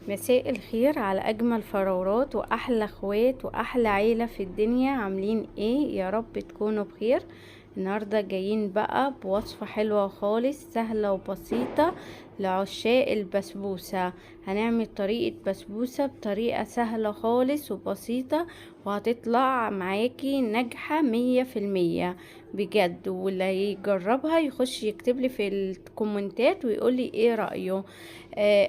مساء الخير على اجمل فراورات واحلى اخوات واحلى عيلة في الدنيا. عاملين ايه؟ يا رب تكونوا بخير. النهاردة جايين بقى بوصفة حلوة خالص سهلة وبسيطة لعشاق البسبوسة. هنعمل طريقة بسبوسة بطريقة سهلة خالص وبسيطة، وهتطلع معاكي ناجحة 100% بجد. واللي يجربها يخش يكتبلي في الكومنتات ويقولي ايه رأيه.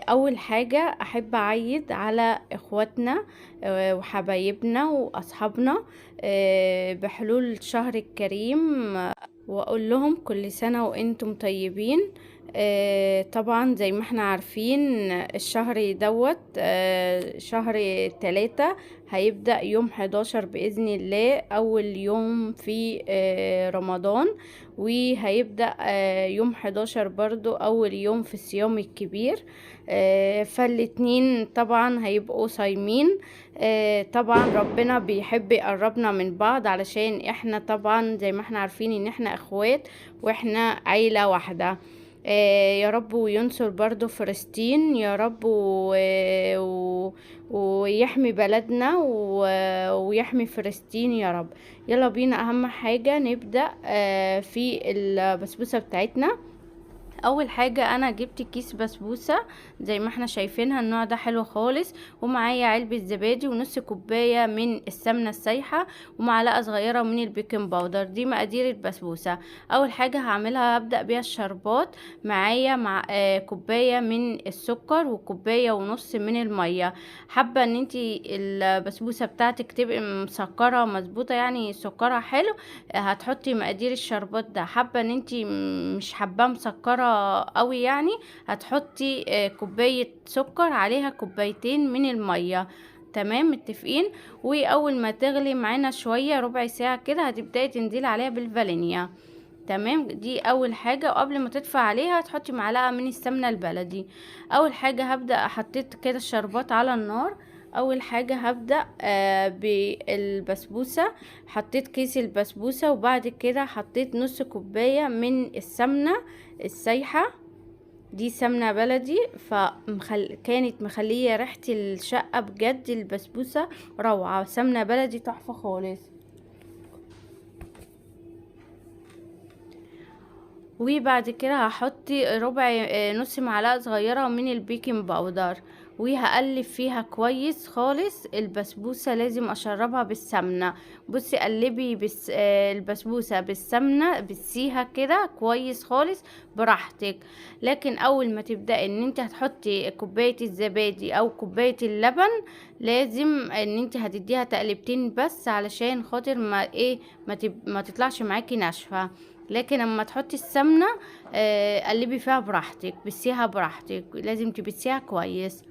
اول حاجة احب اعيد على اخواتنا وحبايبنا واصحابنا بحلول الشهر الكريم، واقول لهم كل سنة وانتم طيبين. طبعا زي ما احنا عارفين الشهر دوت شهر 3 هيبدأ يوم 11 بإذن الله، أول يوم في رمضان، وهيبدأ يوم 11 برضو أول يوم في الصيام الكبير. فالاتنين طبعا هيبقوا صايمين. طبعا ربنا بيحب يقربنا من بعض، علشان احنا طبعا زي ما احنا عارفين ان احنا اخوات واحنا عيلة واحدة. يا رب وينصر برضو فلسطين يا رب ويحمي بلدنا ويحمي فلسطين يا رب. يلا بينا، اهم حاجة نبدأ في البسبوسة بتاعتنا. اول حاجة انا جبت كيس بسبوسة زي ما احنا شايفينها، النوع ده حلو خالص، ومعايا علبة زبادي ونص كوباية من السمنة السايحة ومعلقة صغيرة من البيكنج باودر. دي مقادير البسبوسة. اول حاجة هعملها هبدأ بيها الشربات. معايا مع كوباية من السكر وكوباية ونص من المية. حابة ان انتي البسبوسة بتاعتك تبقى مسكرة مظبوطة، يعني سكرها حلو، هتحطي مقادير الشربات ده. حابة ان انتي مش حابة مسكرة قوي، يعني هتحطي كوباية سكر عليها كوبايتين من المية. تمام، متفقين. واول ما تغلي معانا شوية ربع ساعة كده هتبداي تنزلي عليها بالفانيليا. تمام، دي اول حاجة. وقبل ما تدفع عليها تحطي معلقة من السمنة البلدي. اول حاجة هبدأ حطيت كده الشربات على النار. اول حاجة هبدأ بالبسبوسة. حطيت كيس البسبوسة وبعد كده حطيت نص كوباية من السمنة السايحة. دي سمنة بلدي، كانت مخلية ريحة الشقة بجد. البسبوسة روعة، سمنة بلدي تحفة خالص. وبعد كده هحط ربع نص معلقة صغيرة من البيكنج باودر، وهقلب فيها كويس خالص. البسبوسة لازم اشربها بالسمنة. بصي قلبي البسبوسة بالسمنة، بسيها كده كويس خالص براحتك. لكن اول ما تبدأ ان انت هتحطي كوباية الزبادي او كوباية اللبن، لازم ان انت هتديها تقلبتين بس، علشان خاطر ما تطلعش معاكي ناشفة. لكن اما تحطي السمنة قلبي فيها براحتك، بسيها براحتك، لازم تبسيها كويس.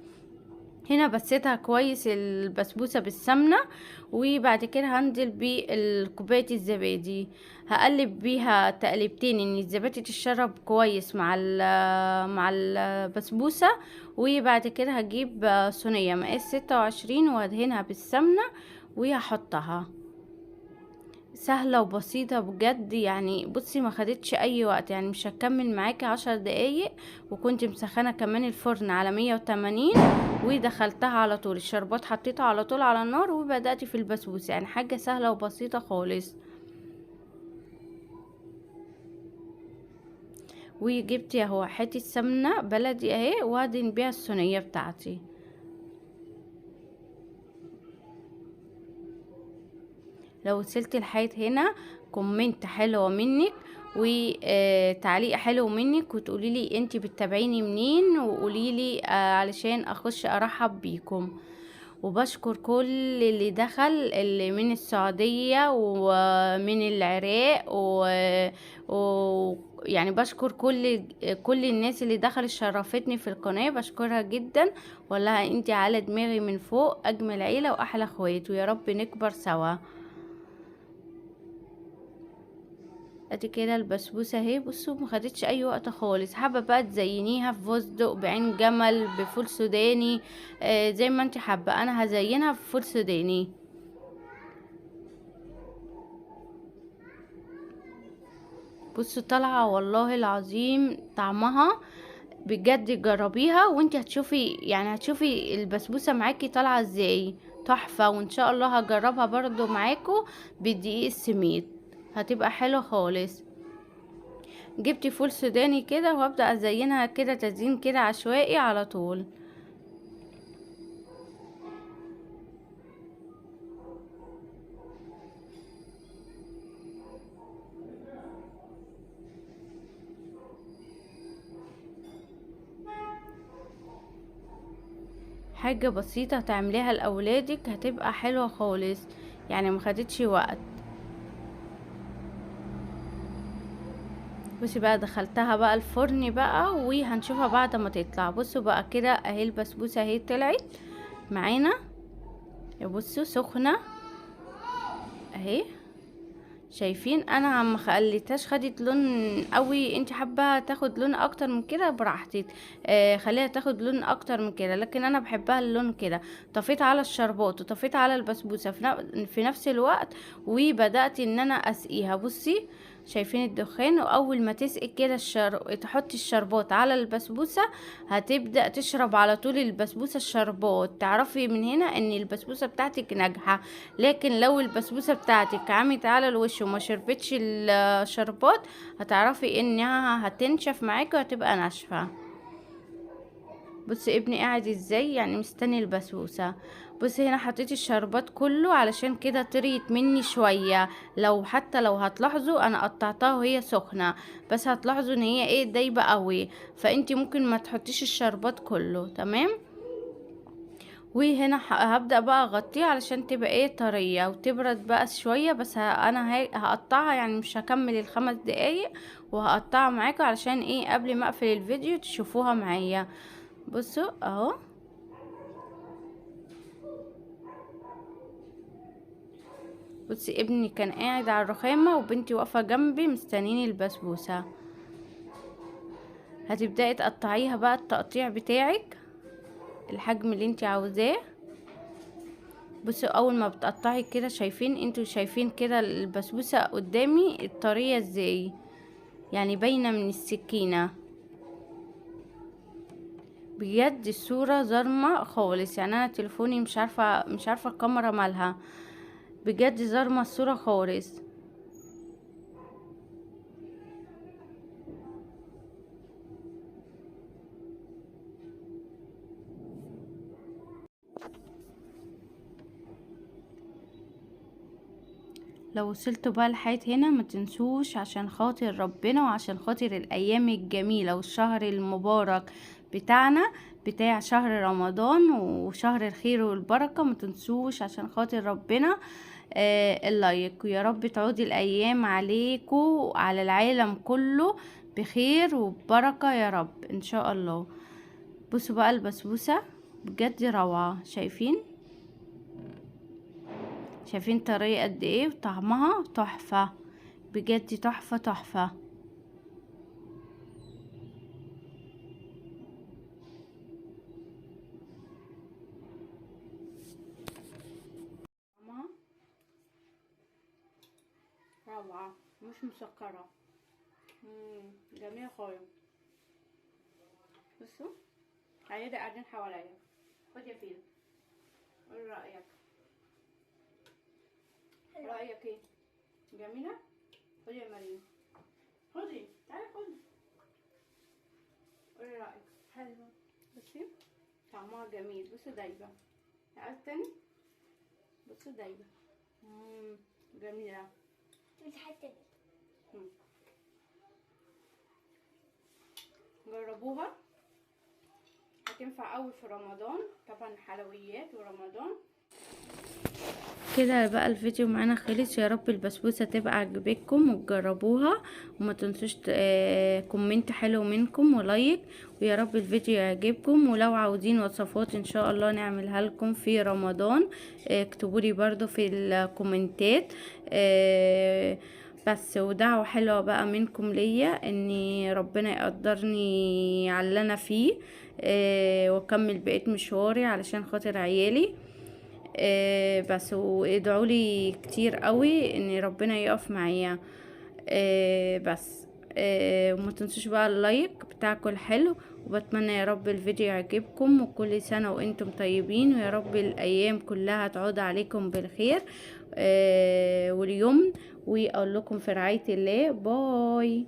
هنا بسيتها كويس البسبوسة بالسمنة. وبعد كده هنزل بكوباية الزبادي، هقلب بيها تقلبتين ان الزبادي تشرب كويس مع البسبوسة. وبعد كده هجيب صينية مقاس 26 وادهنها بالسمنة وهحطها. سهلة وبسيطة بجد، يعني بصي ما خدتش اي وقت، يعني مش هتكمل معاكي 10 دقايق. وكنت مسخنة كمان الفرن على 180، ودخلتها على طول الشربات، حطيتها على طول على النار وبدأت في البسبوسة. يعني حاجة سهلة وبسيطة خالص. وجبت اهو حتة سمنة بلدي اهي، وادهن بيها الصينية بتاعتي. لو وصلت لحد هنا كومنت حلو منك وتعليق حلو منك، وتقولي لي انتي بتتابعيني منين، وقولي لي علشان اخش ارحب بيكم. وبشكر كل اللي دخل، اللي من السعودية ومن العراق يعني بشكر كل الناس اللي دخلت شرفتني في القناة، بشكرها جدا. والله انتي على دماغي من فوق، اجمل عيلة واحلى اخوات، ويا رب نكبر سوا. ادي كده البسبوسه اهي، بصوا ما خدتش اي وقت خالص. حابه بقى تزينيها في فستق، بعين جمل، بفول سوداني، زي ما انت حابه. انا هزينها بفول سوداني. بصوا طالعه والله العظيم طعمها بجد جربيها وانت هتشوفي، يعني هتشوفي البسبوسة معاكي طالعة ازاي، تحفة. وان شاء الله هجربها برضو معاكم بدقيق السميد، هتبقى حلوة خالص. جبت فول سوداني كده وهبدأ ازينها كده تزيين كده عشوائي على طول. حاجة بسيطة تعمليها لأولادك هتبقى حلوة خالص، يعني مخدتش وقت. بصي بقى دخلتها بقى الفرن بقى وهنشوفها بعد ما تطلع. بصوا بقى كده اهي البسبوسة اهي طلعت معانا، بصوا سخنة اهي. شايفين انا ما خليتهاش خدت لون قوي، انت حابه تاخد لون اكتر من كده براحتك، خليها تاخد لون اكتر من كده، لكن انا بحبها اللون كده. طفيت على الشربات وطفيت على البسبوسه في نفس الوقت، وبدات ان انا اسقيها. بصي شايفين الدخان، واول ما تسقي كده تحطي الشربات على البسبوسه هتبدا تشرب على طول البسبوسه الشربات، تعرفي من هنا ان البسبوسه بتاعتك ناجحه. لكن لو البسبوسه بتاعتك عمت على الوش وما شربتش الشربات هتعرفي انها هتنشف معاكي وهتبقى ناشفه. بصي ابني قاعد ازاي يعني مستني البسبوسه. بصي هنا حطيت الشربات كله علشان كده طريت مني شويه. حتى لو هتلاحظوا انا قطعتها وهي سخنه، بس هتلاحظوا ان هي ايه دايبه قوي، فانتي ممكن ما تحطيش الشربات كله. تمام. وهنا هبدأ بقى اغطيها علشان تبقى ايه طرية وتبرد بقى شوية. بس انا هقطعها، يعني مش هكمل ال5 دقايق، وهقطعها معاكم علشان ايه قبل ما اقفل الفيديو تشوفوها معايا. بصوا اهو. بصي ابني كان قاعد على الرخامة وبنتي واقفة جنبي مستنيني البسبوسة. هتبدأي تقطعيها بقى التقطيع بتاعك الحجم اللي انت عاوزاه. بصوا اول ما بتقطعي كده شايفين انتوا شايفين كده البسبوسة قدامي الطرية ازاي، يعني باينة من السكينة. بجد الصورة ظلمة خالص، يعني انا تليفوني مش عارفة الكاميرا مالها، بجد ظلمة الصورة خالص. لو وصلتوا بقى لحد هنا ما تنسوش عشان خاطر ربنا وعشان خاطر الايام الجميلة والشهر المبارك بتاعنا، بتاع شهر رمضان وشهر الخير والبركة، ما تنسوش عشان خاطر ربنا اللايك. ويا رب تعود الايام عليكم وعلى العالم كله بخير وبركة يا رب ان شاء الله. بصوا بقى البسبوسة بجد روعة، شايفين طريقة قد ايه وطعمها تحفة، بجد تحفة تحفة. طعمها روعة، مش مسكرة، جميلة خالص. بصوا عيالي قاعدين حواليا، خد يا فيل، قول رأيك. رأيك ايه؟ جميلة؟ خدي يا مريم، خدي تعالي خدي، قولي رأيك. حلوة. بصي طعمها جميل. بصوا دايبة، عايز تاني؟ بصوا دايبة، جميلة. الحتة دي جربوها، هتنفع قوي في رمضان، طبعا حلويات ورمضان. كده بقى الفيديو معانا خلص. يا رب البسبوسه تبقى عجبتكم وتجربوها، وما تنسوش كومنت حلو منكم ولايك. ويا رب الفيديو يعجبكم، ولو عاوزين وصفات ان شاء الله نعملها لكم في رمضان اكتبوا لي برضو في الكومنتات. بس ودعوة حلوة بقى منكم ليا ان ربنا يقدرني على اللي انا فيه واكمل بقية مشواري علشان خاطر عيالي. بس وادعوا لي كتير قوي ان ربنا يقف معايا. بس وما تنسوش بقى اللايك بتاعكم الحلو، وبتمنى يا رب الفيديو يعجبكم، وكل سنة وانتم طيبين، ويا رب الايام كلها تعود عليكم بالخير واليوم، واقول لكم في رعاية الله. باي.